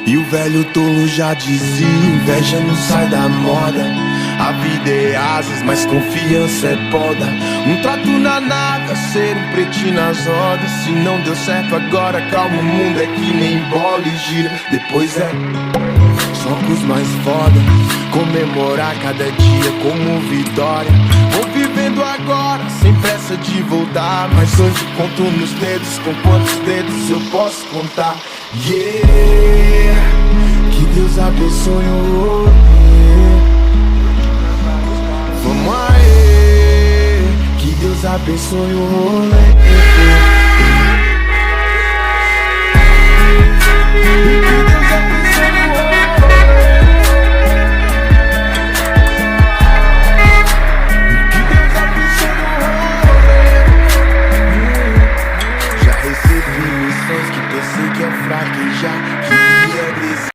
E o velho tolo já dizia: inveja não sai da moda. A vida é asas, mas confiança é poda. Um trato na nave, ser um pretinho nas rodas. Se não deu certo agora, calma, o mundo é que nem bola e gira. Depois é só com os mais foda. Comemorar cada dia como vitória. Vou vivendo agora, sem pressa de voltar. Mas hoje conto nos dedos, com quantos dedos eu posso contar. Yeah, que Deus abençoe o rolê. Vamos aí, que Deus abençoe o rolê.